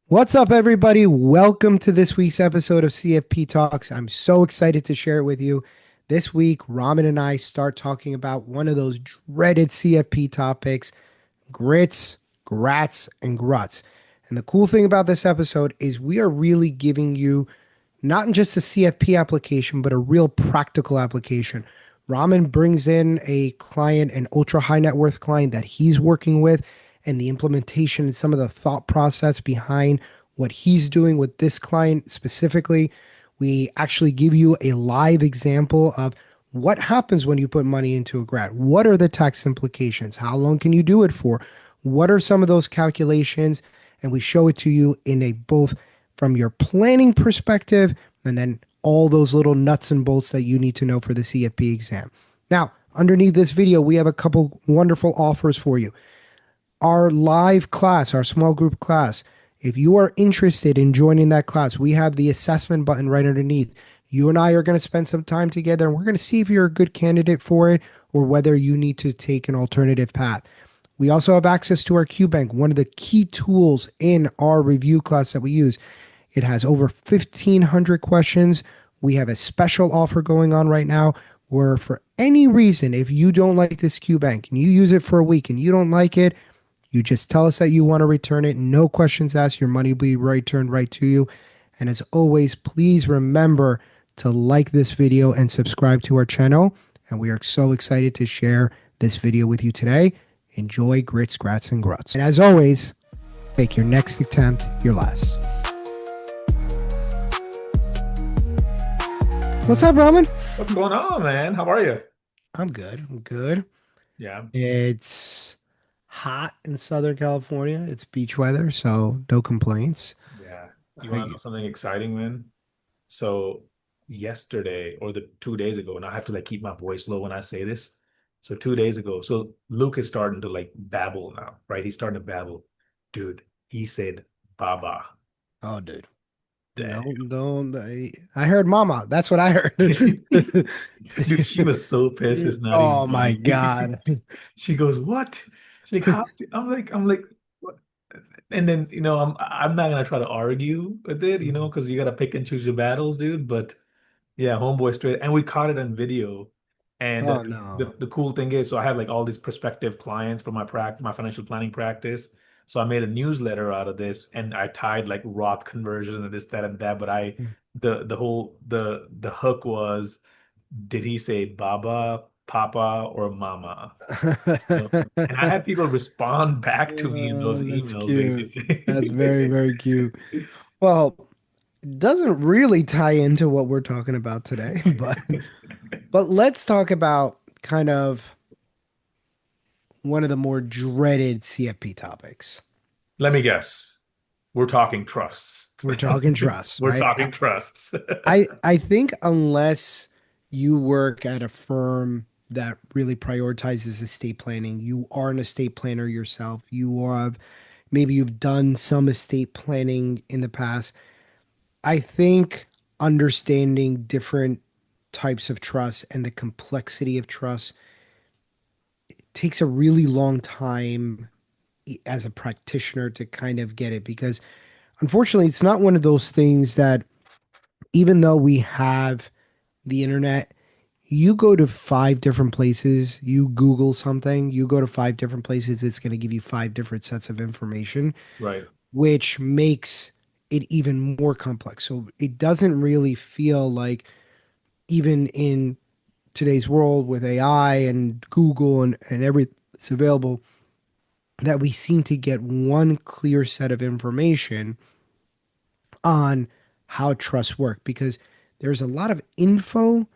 What's up, everybody? Welcome to this week's episode of CFP Talks. I'm so excited to share it with you. This week, Raman and I start talking about one of those dreaded CFP topics: grits, grats, and gruts. And the cool thing about this episode is we are really giving you not just a CFP application, but a real practical application. Raman brings in a client, an ultra high net worth client that he's working with, and the implementation and some of the thought process behind what he's doing with this client specifically. We actually give you a live example of what happens when you put money into a GRAT. What are the tax implications? How long can you do it for? What are some of those calculations? And we show it to you in a both from your planning perspective and then all those little nuts and bolts that you need to know for the CFP exam. Now, underneath this video, we have a couple wonderful offers for you. Our live class, our small group class, if you are interested in joining that class, we have the assessment button right underneath. You and I are going to spend some time together and we're going to see if you're a good candidate for it or whether you need to take an alternative path. We also have access to our QBank, one of the key tools in our review class that we use. It has over 1,500 questions. We have a special offer going on right now where, for any reason, if you don't like this QBank and you use it for a week and you don't like it, you just tell us that you want to return it. No questions asked. Your money will be returned right to you. And as always, please remember to like this video and subscribe to our channel. And we are so excited to share this video with you today. Enjoy grits, grats, and gruts. And as always, make your next attempt your last. What's up, Raman? What's going on, man? How are you? I'm good. I'm good. Yeah, It's hot in Southern California. It's beach weather, so no complaints. yeah. You want to know something exciting, man? So yesterday or the 2 days ago, and I have to like keep my voice low when I say this. So 2 days ago, so Luke is starting to like babble now, right? He's starting to babble. Dude, he said Baba. Oh, dude. Damn. No, don't. I heard mama. That's what I heard. Dude, she was so pissed. It's not even Oh my funny. God. She goes, "What?" She's like, "How?" I'm like, "What?" And then I'm not gonna try to argue with it, because you gotta pick and choose your battles, dude. But yeah, homeboy straight, and we caught it on video. And Oh the no. the cool thing is, so I have like all these prospective clients for my financial planning practice. So I made a newsletter out of this, and I tied like Roth conversion and this, that, and that. But the hook was, did he say Baba, Papa, or Mama? So, and I had people respond back to me in those That's emails, cute. That's very, basically. very cute. Well, it doesn't really tie into what we're talking about today, but let's talk about kind of one of the more dreaded CFP topics. Let me guess. We're talking trusts. We're talking trusts, We're right? talking trusts. I think unless you work at a firm that really prioritizes estate planning, you are an estate planner yourself. You have maybe you've done some estate planning in the past. I think understanding different types of trusts and the complexity of trusts takes a really long time as a practitioner to kind of get it because unfortunately it's not one of those things that even though we have the internet, you go to five different places, you Google something, you go to five different places, it's going to give you five different sets of information, Right. which makes it even more complex. So it doesn't really feel like, even in today's world with AI and Google and everything that's available, that we seem to get one clear set of information on how trusts work because there's a lot of info.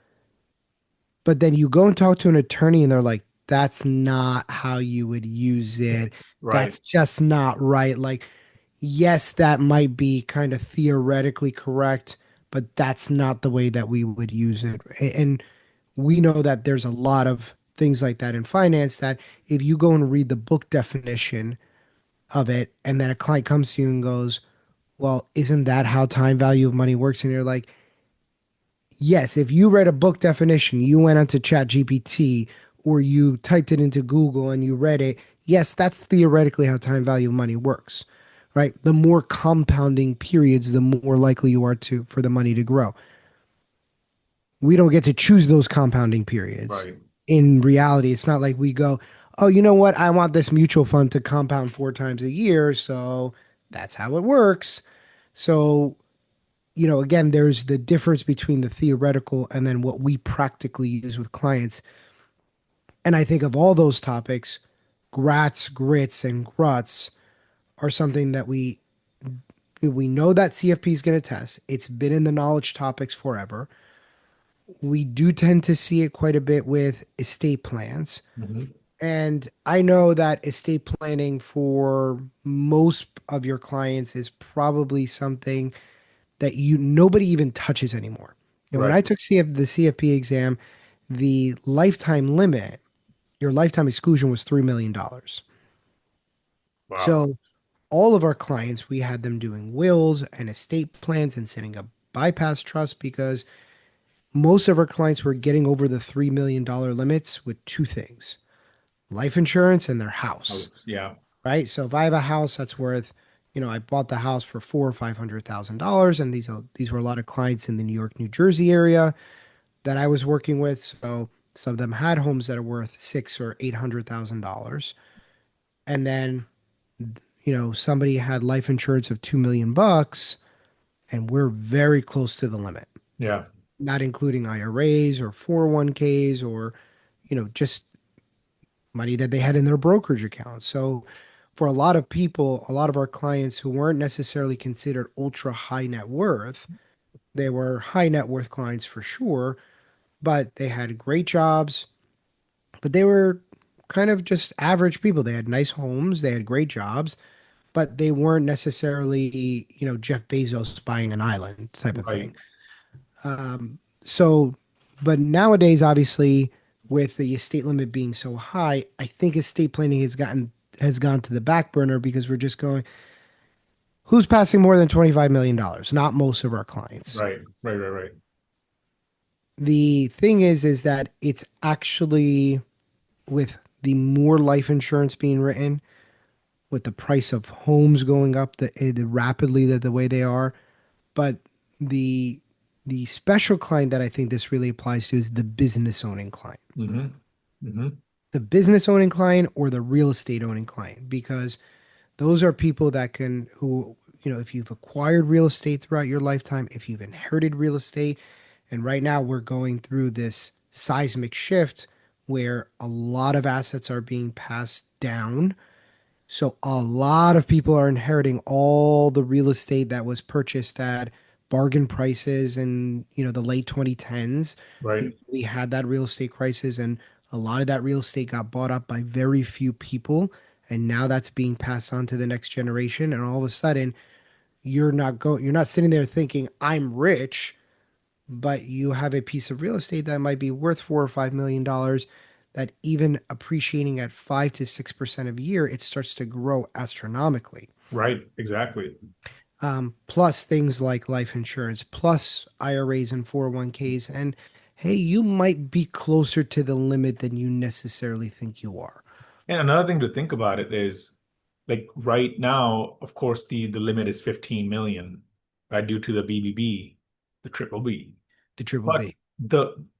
But then you go and talk to an attorney and they're like, that's not how you would use it. Right. That's just not right. Like, yes, that might be kind of theoretically correct, but that's not the way that we would use it. And we know that there's a lot of things like that in finance that if you go and read the book definition of it, and then a client comes to you and goes, well, isn't that how time value of money works? And you're like, yes, if you read a book definition, you went onto ChatGPT or you typed it into Google and you read it, yes, that's theoretically how time value of money works. right? The more compounding periods, the more likely you are to for the money to grow. We don't get to choose those compounding periods. Right. In reality, it's not like we go, oh, you know what? I want this mutual fund to compound 4 times a year. So that's how it works. So, again, there's the difference between the theoretical and then what we practically use with clients. And I think of all those topics, GRATs, GRITs, and GRUTs are something that we know that CFP is going to test. It's been in the knowledge topics forever. We do tend to see it quite a bit with estate plans. Hmm. And I know that estate planning for most of your clients is probably something that nobody even touches anymore. And when Right. I took the CFP exam, the lifetime limit, your lifetime exclusion was $3 million. dollars. Wow. So all of our clients, we had them doing wills and estate plans and setting up bypass trust because most of our clients were getting over the $3 million limits with two things: life insurance and their house, Yeah. right? So if I have a house that's worth, I bought the house for 400,000 or 500,000 dollars, and these were a lot of clients in the New York, New Jersey area that I was working with. So some of them had homes that are worth 600,000 or 800,000 dollars, and then somebody had life insurance of 2 million bucks, and we're very close to the limit, Yeah. not including IRAs or 401ks or just money that they had in their brokerage account. So for a lot of people, a lot of our clients who weren't necessarily considered ultra high net worth, they were high net worth clients for sure, but they had great jobs, but they were kind of just average people. They had nice homes, they had great jobs, but they weren't necessarily, Jeff Bezos buying an island type of thing. Right. So, but nowadays, obviously, with the estate limit being so high, I think estate planning has gone to the back burner because we're just going, who's passing more than $25 million? Not most of our clients. Right. Right. Right. Right. The thing is that it's actually with the more life insurance being written, with the price of homes going up the rapidly the way they are, but the the special client that I think this really applies to is the business owning client. Hmm. Hmm. The business owning client or the real estate owning client, because those are people that can who if you've acquired real estate throughout your lifetime, if you've inherited real estate, and right now we're going through this seismic shift where a lot of assets are being passed down. So a lot of people are inheriting all the real estate that was purchased at bargain prices in, the late 2010s. Right. We had that real estate crisis, and a lot of that real estate got bought up by very few people, and now that's being passed on to the next generation, and all of a sudden you're not sitting there thinking I'm rich, but you have a piece of real estate that might be worth 4 or 5 million dollars, that even appreciating at 5 to 6% a year, it starts to grow astronomically. Right. Exactly. Plus things like life insurance, plus IRAs and 401ks. And hey, you might be closer to the limit than you necessarily think you are. And another thing to think about it is like right now, of course, the limit is 15 million, right, due to the BBB, the triple B. The triple But B.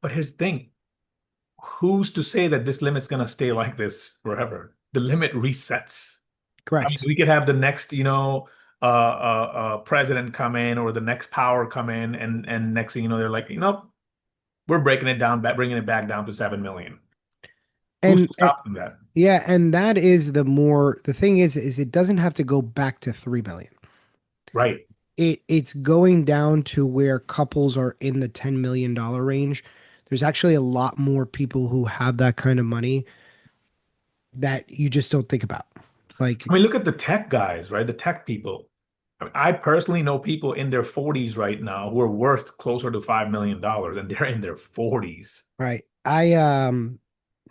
but here's the thing. Who's to say that this limit's gonna stay like this forever? The limit resets. I mean, Correct. we could have the next, president come in or the next power come in, and next thing you know, they're like, we're breaking it down, bringing it back down to 7 million. Who's And, stopping that? yeah, and that is the thing is it doesn't have to go back to 3 million. Right. It's going down to where couples are in the $10 million range. There's actually a lot more people who have that kind of money that you just don't think about. Like, I mean, look at the tech guys, right? The tech people. I mean, I personally know people in their 40s right now who are worth closer to $5 million, and they're in their 40s. right.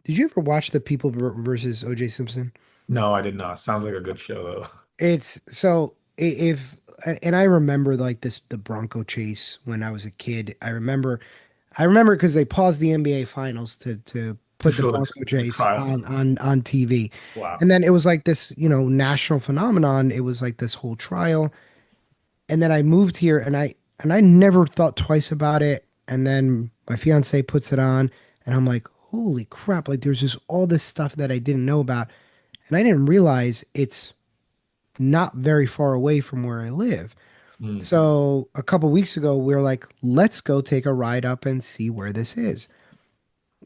Did you ever watch the People versus OJ Simpson? No, I did not. Sounds like a good show, though. It's so if and I remember like the Bronco chase when I was a kid. I remember because they paused the NBA finals to To put the show Bronco the chase trial. on TV. Wow. And then it was like this, national phenomenon. It was like this whole trial. And then I moved here and I never thought twice about it. And then my fiance puts it on and I'm like, holy crap, like there's just all this stuff that I didn't know about. And I didn't realize it's not very far away from where I live. Mm. So a couple weeks ago, we were like, let's go take a ride up and see where this is.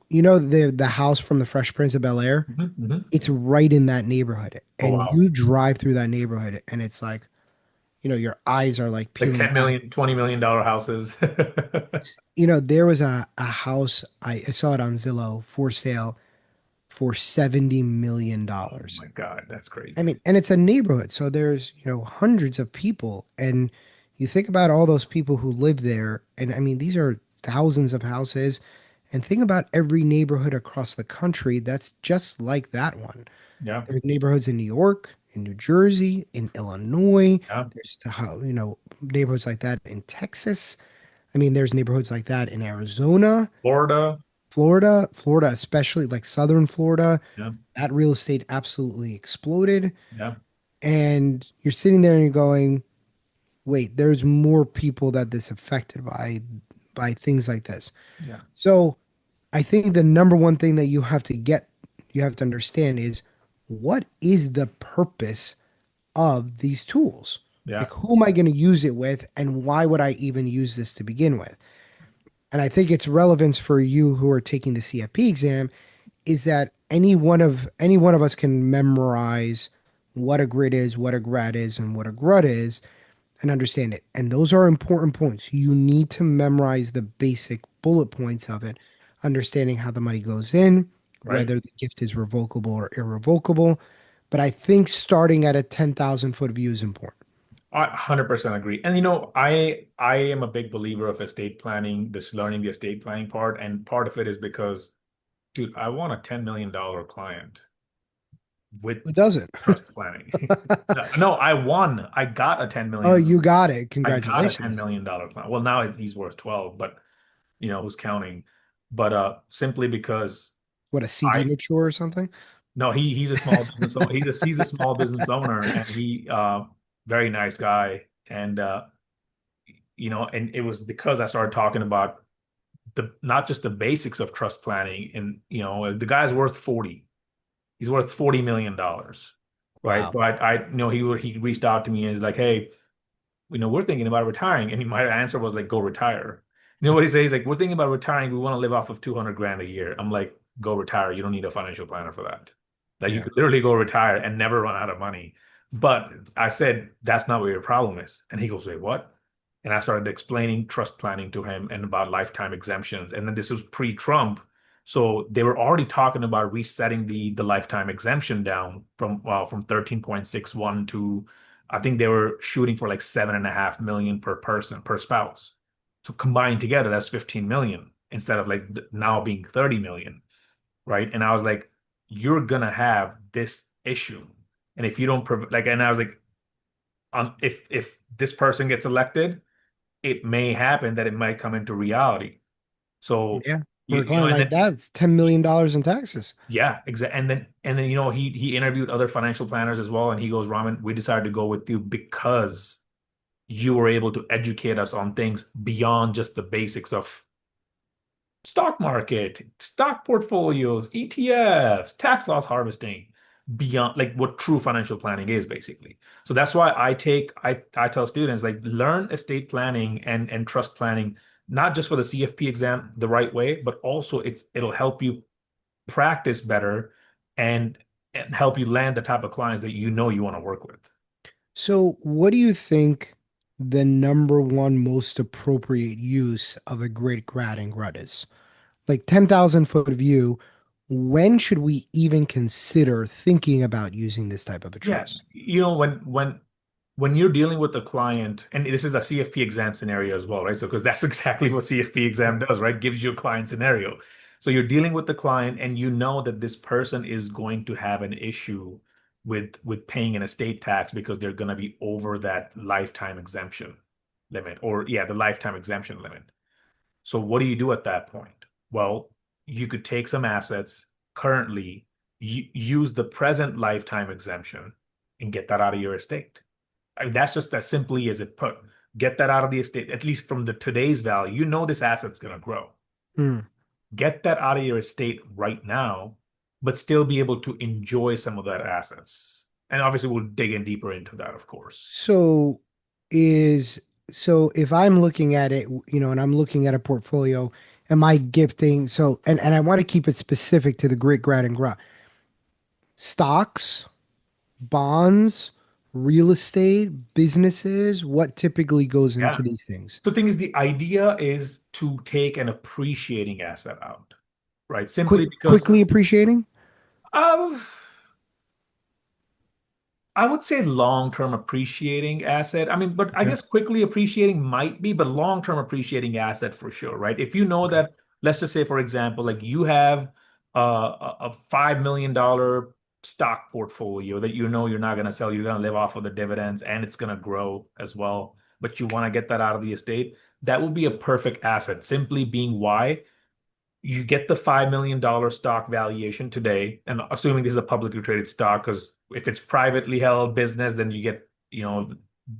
You know, the house from the Fresh Prince of Bel-Air? Hmm. Hmm. It's right in that neighborhood. Oh And wow. you drive through that neighborhood and it's like, your eyes are like Like peeling 10 back. million, $20 million houses. There was a house, I saw it on Zillow for sale for $70 Oh million. my God, that's I crazy. mean, and it's a neighborhood, so there's, hundreds of people. And you think about all those people who live there, and I mean, these are thousands of houses. And think about every neighborhood across the country that's just like that one. Yeah. There's neighborhoods in New York, in New Jersey, in Illinois. Yeah. There's neighborhoods like that in Texas. I mean, there's neighborhoods like that in Arizona, Florida. Florida, especially like Southern Florida. Yeah. That real estate absolutely exploded. Yeah. And you're sitting there and you're going, wait, there's more people that this affected by things like this. Yeah. So I think the number one thing that you have to understand is what is the purpose of these tools? Yeah. Like, who am I going to use it with, and why would I even use this to begin with? And I think its relevance for you who are taking the CFP exam is that any one of us can memorize what a grid is, what a GRAT is, and what a GRUT is, and understand it. And those are important points. You need to memorize the basic bullet points of it, understanding how the money goes in, Right. whether the gift is revocable or irrevocable. But I think starting at a 10,000 foot view is important. I 100% agree. And I am a big believer of estate planning, this learning the estate planning part. And part of it is because, dude, I want a $10 million client with Who doesn't? trust planning. No, I won. I got a 10 Oh, million. you got it. I got a $10 Congratulations. million client. Well, now he's worth 12, but who's counting? But simply because What, a CD I mature or something? no, he's a small business owner. He's a small business owner, and he very nice guy. And and it was because I started talking about the not just the basics of trust planning, and the guy's worth 40. He's worth $40 million, right? Wow. But he reached out to me and is like, hey, we're thinking about retiring. And my answer was like, go retire. You know what he says? Like, we're thinking about retiring. We want to live off of 200 grand a year. I'm like, go retire. You don't need a financial planner for that. Like, you Yeah. could literally go retire and never run out of money. But I said, that's not what your problem is. And he goes, wait, what? And I started explaining trust planning to him and about lifetime exemptions. And then this was pre-Trump. So they were already talking about resetting the lifetime exemption down from 13.61 to I think they were shooting for like 7.5 million per person per spouse. So combined together, that's 15 million instead of like now being 30 million, right? And I was like, you're gonna have this issue, and if you don't and I was like, if this person gets elected, it may happen that it might come into reality. So Yeah. For a client and like then that, it's $10 million in taxes. yeah, exactly. And then he interviewed other financial planners as well, and he goes, Raman, we decided to go with you because you were able to educate us on things beyond just the basics of stock market, stock portfolios, ETFs, tax loss harvesting, beyond like what true financial planning is basically. So that's why I tell students like learn estate planning and trust planning, not just for the CFP exam the right way, but also it'll help you practice better and and help you land the type of clients that you want to work with. So, what do you think the number one most appropriate use of a great grad and grud is? Like 10,000 foot view, when should we even consider thinking about using this type of a Yeah, trust? when you're dealing with a client, and this is a CFP exam scenario as well, right? So because that's exactly what CFP exam Yeah. does, right? Gives you a client scenario. So you're dealing with the client, and you know that this person is going to have an issue with paying an estate tax because they're going to be over that lifetime exemption limit, or yeah, the lifetime exemption limit. So what do you do at that point? Well, you could take some assets currently, use the present lifetime exemption and get that out of your estate. I mean, that's just as simply as it put. Get that out of the estate, at least from the today's value. You know this asset's going to grow. Hmm. Get that out of your estate right now, but still be able to enjoy some of that assets. And obviously, we'll dig in deeper into that, of course. So is so if I'm looking at it, and I'm looking at a portfolio, am I gifting and I want to keep it specific to the grit, grad, and grut. Stocks, bonds, real estate, businesses, what typically goes into Yeah. these things? The thing is, the idea is to take an appreciating asset out, right? Simply because Quickly appreciating? of I would say long-term appreciating asset. I mean, but I Okay. guess quickly appreciating might be, but long-term appreciating asset for sure, right? If you know Okay. that, let's just say, for example, like you have a $5 million stock portfolio that you know you're not going to sell, you're going to live off of the dividends and it's going to grow as well, but you want to get that out of the estate, that would be a perfect asset. Simply being why you get the $5 million stock valuation today, and assuming this is a publicly traded stock, because if it's privately held business, then you get,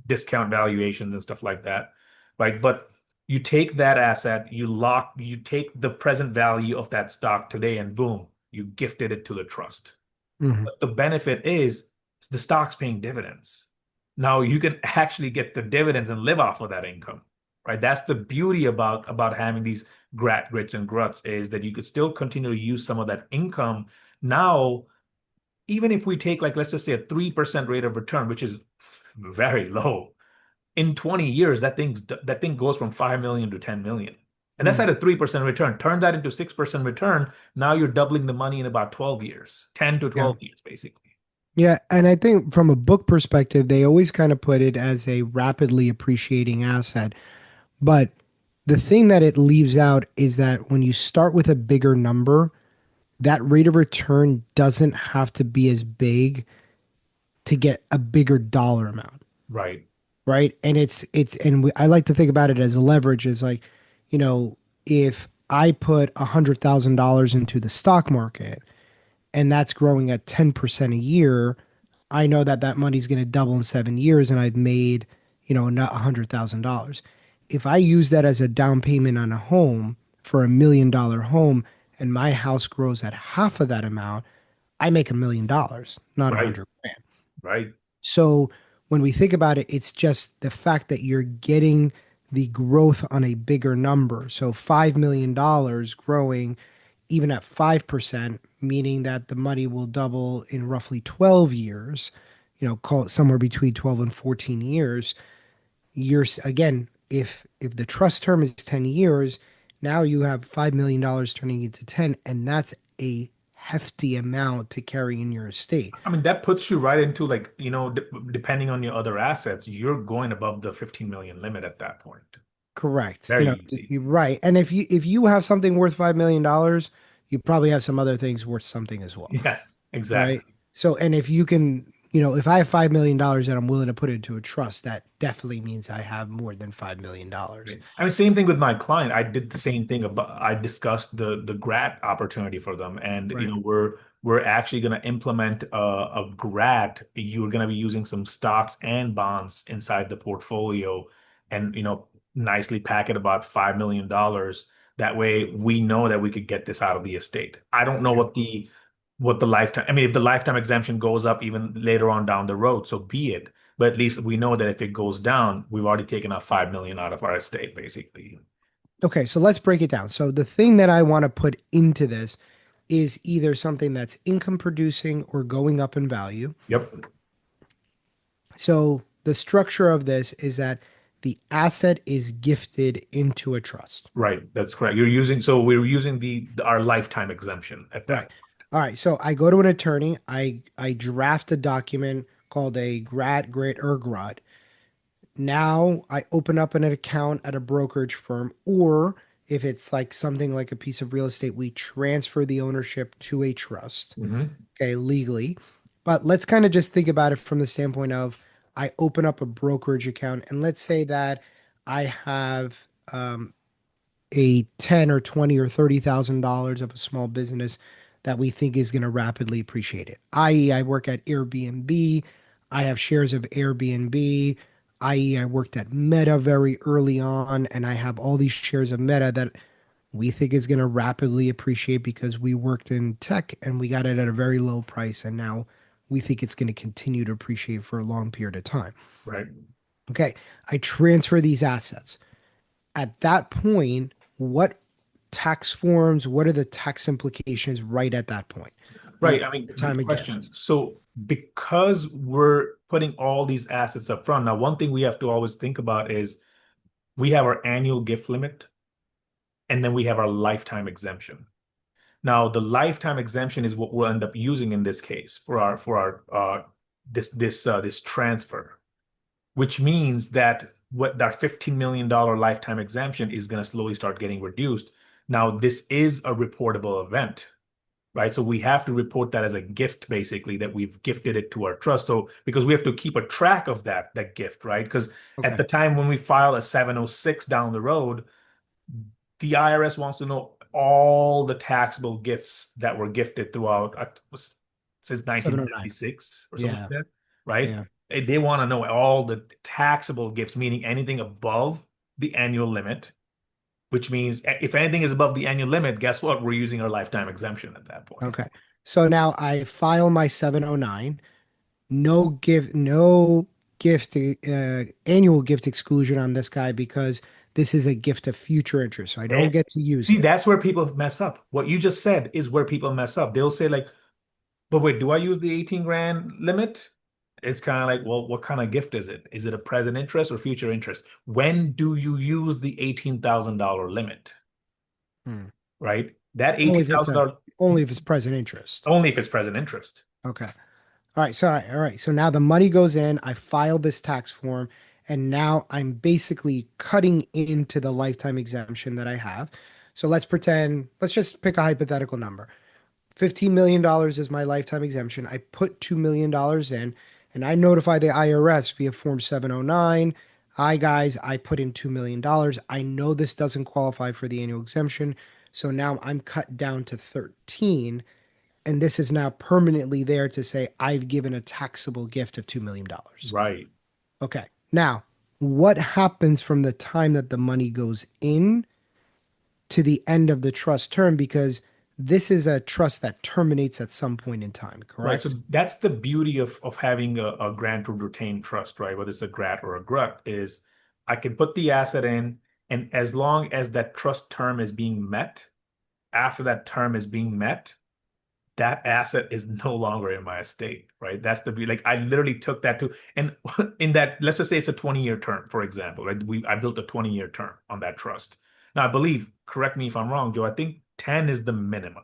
discount valuations and stuff like that, right? But you take that asset, you take the present value of that stock today, and boom, you gifted it to the trust. Hmm. But the benefit is the stock's paying dividends. Now you can actually get the dividends and live off of that income, right? That's the beauty about having these grits and gruts is that you could still continue to use some of that income. Now, even if we take like let's just say a 3% rate of return, which is very low, in 20 years that thing goes from 5 million to 10 million. And that's Hmm. at a 3% return. Turn that into 6% return. Now you're doubling the money in about 12 years, 10 to Yeah. 12 years, basically. Yeah, and I think from a book perspective, they always kind of put it as a rapidly appreciating asset. But the thing that it leaves out is that when you start with a bigger number, that rate of return doesn't have to be as big to get a bigger dollar amount, Right. right? And I like to think about it as a leverage. Is like, you know, if I put $100,000 into the stock market and that's growing at 10% a year, I know that that money's going to double in 7 years, and I've made, not $100,000. If I use that as a down payment on a home for $1 million home, and my house grows at half of that amount, I make $1 million, not a Right. hundred grand. Right. So when we think about it, it's just the fact that you're getting the growth on a bigger number. So $5 million growing even at 5%, meaning that the money will double in roughly 12 years, call it somewhere between 12 and 14 years. Years again, if the trust term is 10 years, now you have $5 million turning into 10, and that's a hefty amount to carry in your estate. I mean, that puts you right into like, depending on your other assets, you're going above the 15 million limit at that point. Correct. Very easy. You're right. And if you have something worth $5 million, you probably have some other things worth something as well, Yeah, right? exactly. So, and if you can, if I have $5 million that I'm willing to put into a trust, that definitely means I have more than $5 million. Right. I mean, same thing with my client. I did the same thing about I discussed the GRAT opportunity for them, and Right. we're actually going to implement a GRAT. You're going to be using some stocks and bonds inside the portfolio, and nicely pack it about $5 million. That way, we know that we could get this out of the estate. I don't know Yeah. what the lifetime. I mean, if the lifetime exemption goes up even later on down the road, so be it. But at least we know that if it goes down, we've already taken out 5 million out of our estate, basically. Okay. So let's break it down. So the thing that I want to put into this is either something that's income producing or going up in value. Yep. So the structure of this is that the asset is gifted into a trust. Right. That's correct. So we're using our lifetime exemption at Right. that. All right. So I go to an attorney. I draft a document called a GRAT, GRIT, or GRUT. Now I open up an account at a brokerage firm, or if it's like something like a piece of real estate, we transfer the ownership to a trust. Hmm. Okay, legally. But let's kind of just think about it from the standpoint of I open up a brokerage account, and let's say that I have a 10 or 20 or $30,000 of a small business that we think is going to rapidly appreciate it. I.e., I work at Airbnb. I have shares of Airbnb. I.e., I worked at Meta very early on, and I have all these shares of Meta that we think is going to rapidly appreciate because we worked in tech and we got it at a very low price. And now we think it's going to continue to appreciate for a long period of time. Right. Okay. I transfer these assets. At that point, what tax forms, what are the tax implications right at that point? Right. I mean, The good time of question. gift. So because we're putting all these assets up front, now one thing we have to always think about is we have our annual gift limit and then we have our lifetime exemption. Now, the lifetime exemption is what we'll end up using in this case for our this transfer, which means that what that $15 million lifetime exemption is going to slowly start getting reduced. Now, this is a reportable event, right? So we have to report that as a gift, basically, that we've gifted it to our trust. So because we have to keep a track of that gift, right? Because at Okay. the time when we file a 706 down the road, the IRS wants to know all the taxable gifts that were gifted throughout since 709. 1976 or something Yeah. like that, right? Yeah. They want to know all the taxable gifts, meaning anything above the annual limit, which means if anything is above the annual limit, guess what? We're using our lifetime exemption at that point. Okay. So now I file my 709. No gift, annual gift exclusion on this guy because this is a gift of future interest. So I don't Eh, get to use See, it. that's where people mess up. What you just said is where people mess up. They'll say like, but wait, do I use the 18 grand limit? It's kind of like, well, what kind of gift is it? Is it a present interest or future interest? When do you use the $18,000 limit, Hmm. right? That Only if it's $18,000 present interest. only if it's present interest. Okay. All right. So, all right. So now the money goes in. I file this tax form, and now I'm basically cutting into the lifetime exemption that I have. So let's pretend, let's just pick a hypothetical number. $15 million is my lifetime exemption. I put $2 million in and I notify the IRS via Form 709. Hi, guys, I put in $2 million. I know this doesn't qualify for the annual exemption. So now I'm cut down to 13. And this is now permanently there to say I've given a taxable gift of $2 million. Right. Okay. Now, what happens from the time that the money goes in to the end of the trust term? Because this is a trust that terminates at some point in time, Right. So correct? that's the beauty of having a grant or retained trust, right? Whether it's a GRAT or a GRUT, is I can put the asset in, and as long as that trust term is being met, after that term is being met, that asset is no longer in my estate, right? That's the beauty. Like I literally took that to, and in that, let's just say it's a 20-year term, for example, right? I built a 20-year term on that trust. Now, I believe, correct me if I'm wrong, Joe, I think 10 is the minimum.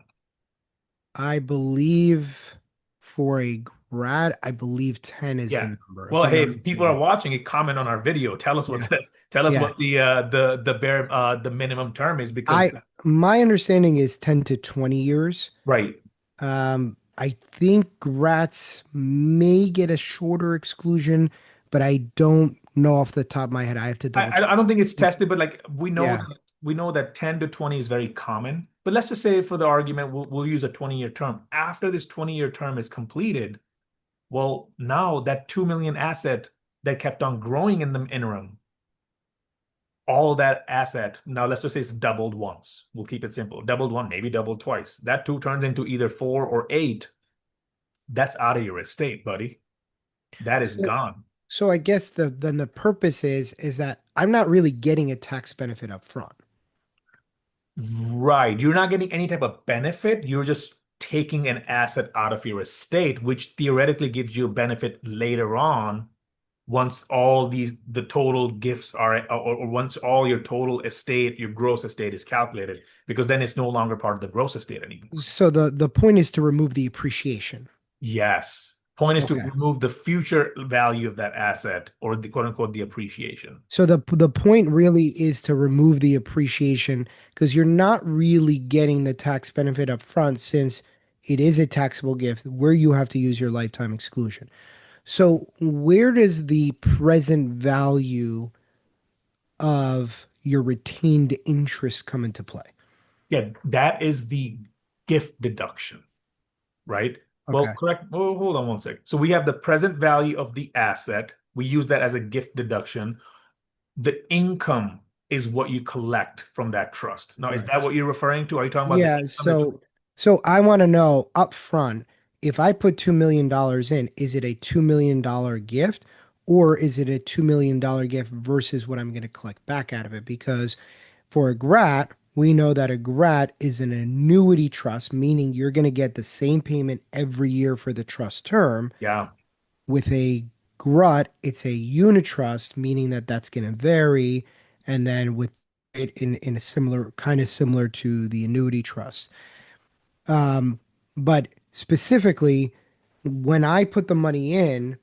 I believe for a grad, I believe 10 is Yeah. the number, if Well, I'm hey, not if people are mistaken. watching it, comment on our video. Tell us what Yeah. tell us Yeah. what the bare the minimum term is because My understanding is 10 to 20 years. right. I think grats may get a shorter exclusion, but I don't know off the top of my head. I have to double check. I don't think it's tested, but like Yeah. we know that 10 to 20 is very common. But let's just say for the argument, we'll use a 20-year term. After this 20-year term is completed, well, now that 2 million asset that kept on growing in the interim, all that asset, now let's just say it's doubled once. We'll keep it simple. Doubled one, maybe doubled twice. That two turns into either four or eight. That's out of your estate, buddy. That is So, gone. so I guess the purpose is that I'm not really getting a tax benefit up front. Right. You're not getting any type of benefit. You're just taking an asset out of your estate, which theoretically gives you a benefit later on once all the total gifts are, or once all your total estate, your gross estate is calculated, because then it's no longer part of the gross estate anymore. So the point is to remove the appreciation. Yes. Point is to Okay. remove the future value of that asset or the quote unquote the appreciation. So the point really is to remove the appreciation because you're not really getting the tax benefit up front since it is a taxable gift where you have to use your lifetime exclusion. So where does the present value of your retained interest come into play? Yeah, that is the gift deduction, right? Well, Okay. correct. Oh, hold on one second. So we have the present value of the asset. We use that as a gift deduction. The income is what you collect from that trust. Now, is Right. that what you're referring to? Are you talking about the Yeah, income that you? so I want to know up front, if I put $2 million in, is it a $2 million gift or is it a $2 million gift versus what I'm going to collect back out of it? Because for a GRAT, we know that a GRAT is an annuity trust, meaning you're going to get the same payment every year for the trust term. Yeah, With a GRUT, it's a unit trust, meaning that that's going to vary. And then with it in a similar kind of similar to the annuity trust. Um, but specifically, when I put the money in,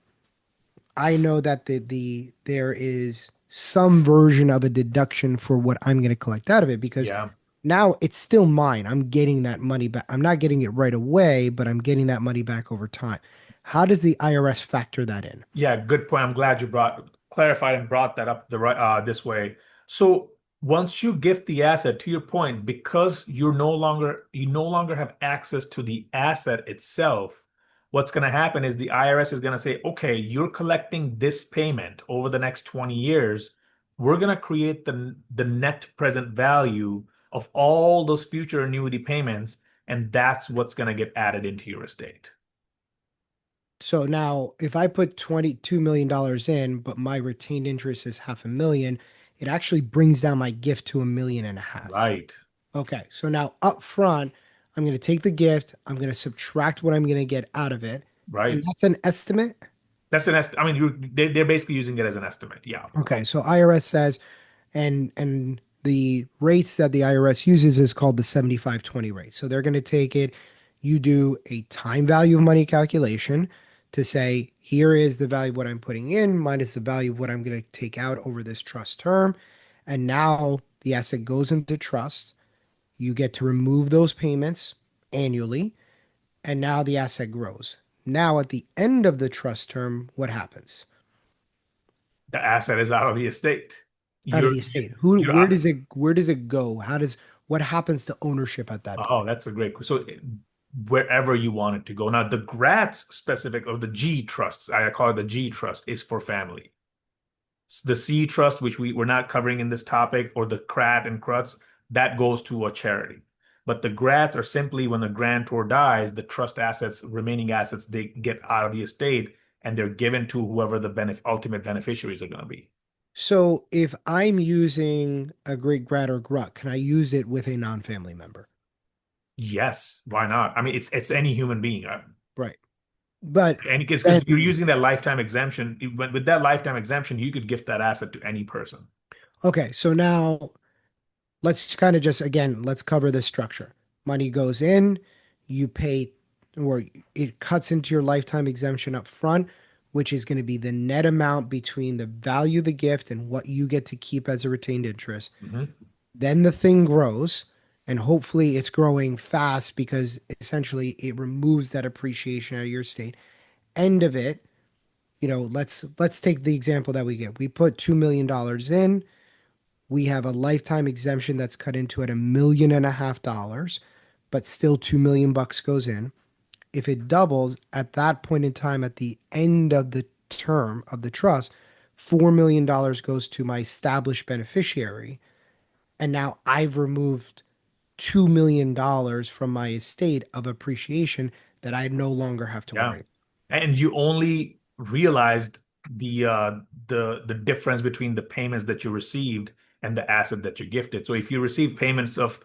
I know that there is some version of a deduction for what I'm going to collect out of it because yeah. now it's still mine. I'm getting that money back. I'm not getting it right away, but I'm getting that money back over time. How does the IRS factor that in? Yeah, good point. I'm glad you brought clarified and brought that up the right this way. So once you gift the asset, to your point, because you no longer have access to the asset itself, what's going to happen is the IRS is going to say, okay, you're collecting this payment over the next 20 years. We're going to create the net present value of all those future annuity payments, and that's what's going to get added into your estate. So now, if I put $22 million in, but my retained interest is 500,000, it actually brings down my gift to 1.5 million. Right, Okay, so now up front, I'm going to take the gift, I'm going to subtract what I'm going to get out of it, and right. that's an estimate. That's an est. I mean, they're basically using it as an estimate. Yeah. Okay, so IRS says, and the rates that the IRS uses is called the 75/20 rate. So they're going to take it, you do a time value of money calculation to say, here is the value of what I'm putting in minus the value of what I'm going to take out over this trust term. And now the asset goes into trust. You get to remove those payments annually, and now the asset grows. Now, at the end of the trust term, what happens? The asset is out of the estate. Out of You're the you, estate. Who, you're out. where does it go? What happens to ownership at that Oh, point? that's a great. So wherever you want it to go. Now, the GRATs specific of the G trusts, I call it the G trust, is for family. The C trust, which we're not covering in this topic, or the CRAT and CRUTs, that goes to a charity. But the GRATs are simply when the grantor dies, the trust assets, remaining assets, they get out of the estate and they're given to whoever the ultimate beneficiaries are going to be. So if I'm using a great grat or grut, can I use it with a non-family member? Yes, why not? I mean, it's any human being. Right. But And because you're then, using that lifetime exemption, with that lifetime exemption, you could gift that asset to any person. okay, so now let's kind of just, again, let's cover this structure. Money goes in, you pay, or it cuts into your lifetime exemption up front, which is going to be the net amount between the value of the gift and what you get to keep as a retained interest. Mhm. Then the thing grows, and hopefully it's growing fast because essentially it removes that appreciation out of your state. End of it, let's take the example that we get. We put $2 million in. We have a lifetime exemption that's cut into at $1.5 million, but still 2 million bucks goes in. If it doubles at that point in time, at the end of the term of the trust, $4 million goes to my established beneficiary. And now I've removed $2 million from my estate of appreciation that I no longer have to Yeah. worry. And you only realized the uh the difference between the payments that you received and the asset that you gifted. So if you receive payments of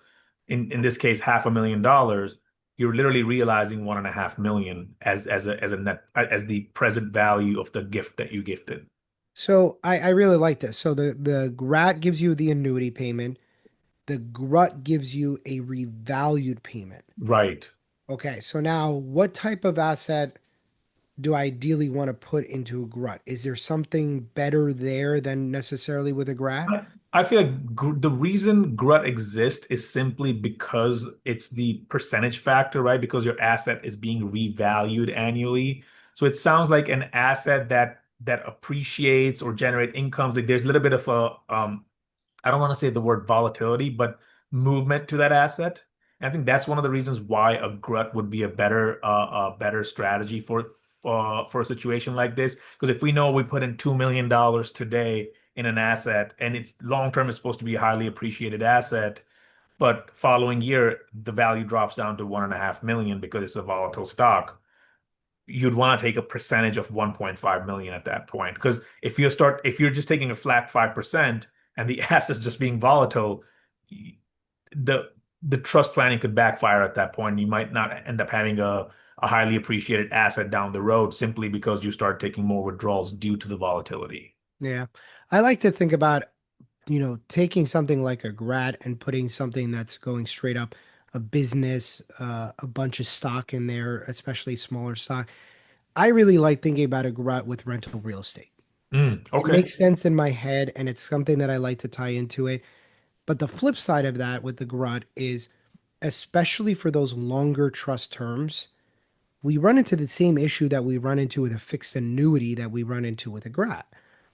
in this case $500,000, you're literally realizing 1.5 million as a net as the present value of the gift that you gifted. So I really like this. So the GRAT gives you the annuity payment. The GRUT gives you a revalued payment. Right. Okay, so now what type of asset do I ideally want to put into a GRUT? Is there something better there than necessarily with a GRAT? I feel like the reason GRUT exists is simply because it's the percentage factor, right? Because your asset is being revalued annually. So it sounds like an asset that appreciates or generate incomes. Like there's a little bit of a I don't want to say the word volatility, but movement to that asset. And I think that's one of the reasons why a GRUT would be a better strategy for a situation like this. Because if we know we put in $2 million today in an asset and it's long term is supposed to be a highly appreciated asset, but following year the value drops down to 1.5 million because it's a volatile stock, you'd want to take a percentage of 1.5 million at that point. Because if you're just taking a flat 5% and the asset's just being volatile, the the trust planning could backfire at that point. You might not end up having a highly appreciated asset down the road simply because you start taking more withdrawals due to the volatility. Yeah. I like to think about, taking something like a GRAT and putting something that's going straight up a business, a bunch of stock in there, especially smaller stock. I really like thinking about a GRAT with rental real estate. It Okay. makes sense in my head and it's something that I like to tie into it. But the flip side of that with the GRUT is, especially for those longer trust terms, we run into the same issue that we run into with a fixed annuity that we run into with a GRAT,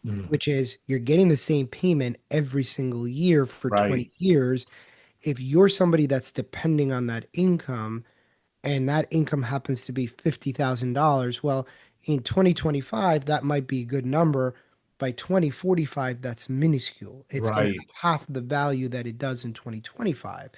Mm, which is you're getting the same payment every single year for right. 20 years. If you're somebody that's depending on that income, and that income happens to be $50,000, well, in 2025, that might be a good number. By 2045, that's minuscule. It's going to Right. have half the value that it does in 2025.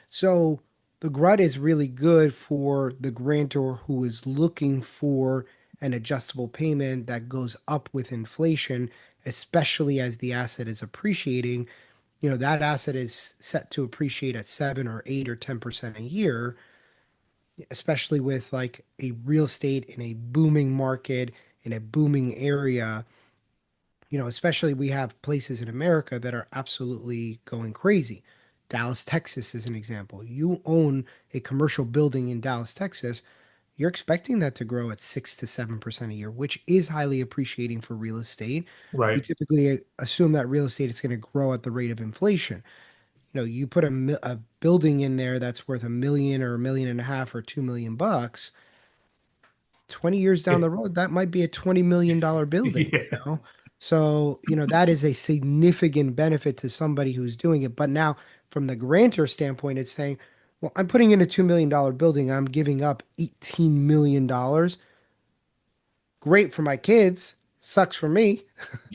So the GRUT is really good for the grantor who is looking for an adjustable payment that goes up with inflation, especially as the asset is appreciating. That asset is set to appreciate at 7 or 8 or 10% a year, especially with like a real estate in a booming market in a booming area. Especially we have places in America that are absolutely going crazy. Dallas, Texas is an example. You own a commercial building in Dallas, Texas, you're expecting that to grow at 6 to 7% a year, which is highly appreciating for real estate. We Right. typically assume that real estate is going to grow at the rate of inflation. You put a building in there that's worth 1 million or 1.5 million or 2 million bucks. 20 years down It, the road, that might be a $20 million building, yeah. So, that is a significant benefit to somebody who's doing it. But now, from the grantor standpoint, it's saying, well, I'm putting in a $2 million building. I'm giving up $18 million. Great for my kids. Sucks for me,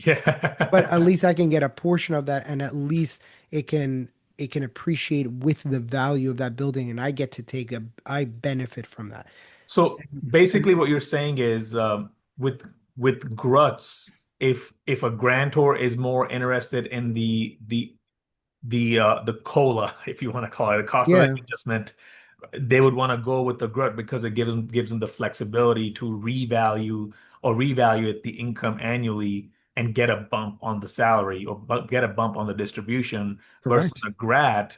but at Yeah. least I can get a portion of that, and at least it can appreciate with the value of that building, and I benefit from that. So And basically, what you're saying is with GRUTs, if a grantor is more interested in the COLA, if you want to call it, a cost of yeah, equity adjustment, they would want to go with the GRUT because it gives them the flexibility to revalue the income annually and get a bump on the salary or get a bump on the distribution versus correct. a GRAT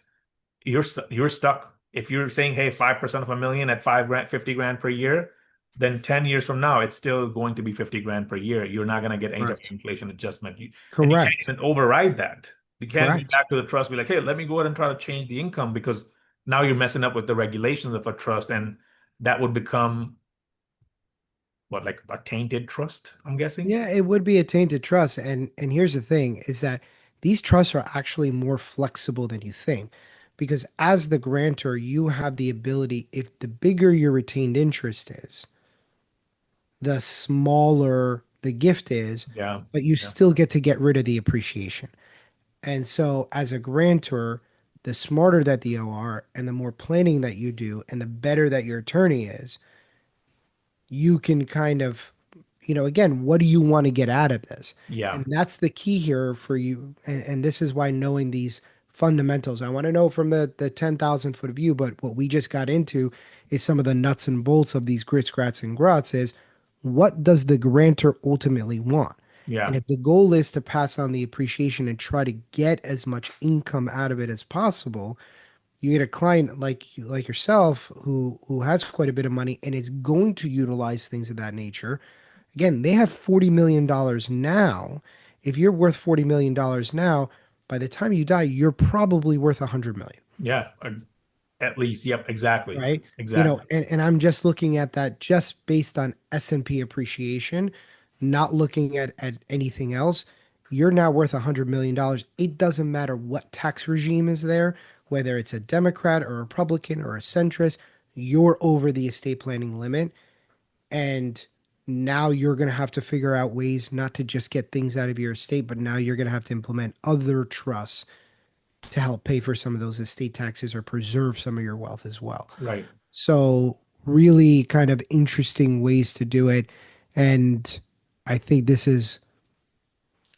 you're stuck. If you're saying, hey, 5% of a million at 5 grand, 50 grand per year, then 10 years from now, it's still going to be 50 grand per year. You're not going to get any type of Correct. inflation adjustment. And you can't Correct. even override that. You can't go Correct. back to the trust, be like, hey, let me go ahead and try to change the income because now you're messing up with the regulations of a trust. And that would become what, like a tainted trust, I'm guessing? Yeah, it would be a tainted trust. And here's the thing is that these trusts are actually more flexible than you think. Because as the grantor, you have the ability, if the bigger your retained interest is, the smaller the gift is, Yeah. but you Yeah. still get to get rid of the appreciation. And so as a grantor, the smarter that the OR and the more planning that you do and the better that your attorney is, you can kind of, again, what do you want to get out of this? Yeah. And that's the key here for you. And this is why knowing these fundamentals, I want to know from the 10,000 foot view, but what we just got into is some of the nuts and bolts of these grits, grats, and grots is what does the grantor ultimately want? And Yeah. if the goal is to pass on the appreciation and try to get as much income out of it as possible, you get a client like yourself who has quite a bit of money and is going to utilize things of that nature. Again, they have $40 million now. If you're worth $40 million now, by the time you die, you're probably worth 100 million, Yeah. At least. Yep. Exactly. right? Exactly. And I'm just looking at that just based on S&P appreciation, not looking at anything else. you're now worth $100 million. It doesn't matter what tax regime is there, whether it's a Democrat or a Republican or a centrist, you're over the estate planning limit. And now you're going to have to figure out ways not to just get things out of your estate, but now you're going to have to implement other trusts to help pay for some of those estate taxes or preserve some of your wealth as well. Right. So, really kind of interesting ways to do it. And I think this is,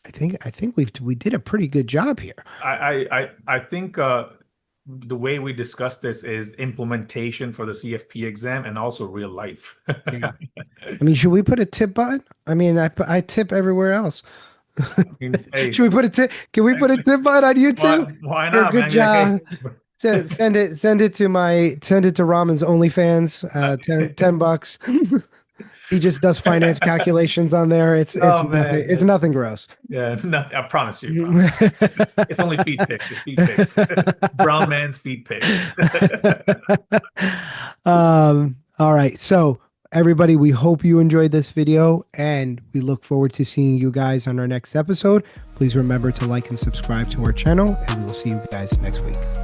I think we did a pretty good job here. I think the way we discussed this is implementation for the CFP exam and also real life. Yeah. I mean, should we put a tip button? I mean, I tip everywhere else. I mean, hey, Should we put a tip? Can we put a tip button on YouTube why for a not, good man? You're like, hey, job? Send it to Ramon's OnlyFans. 10 bucks. He just does finance calculations on there. It's oh nothing. It's man, nothing gross. yeah, I promise you, promise. It's only feet pics. It's feet pics. Brown man's feet pics. All right. So everybody, we hope you enjoyed this video and we look forward to seeing you guys on our next episode. Please remember to like and subscribe to our channel, and we will see you guys next week.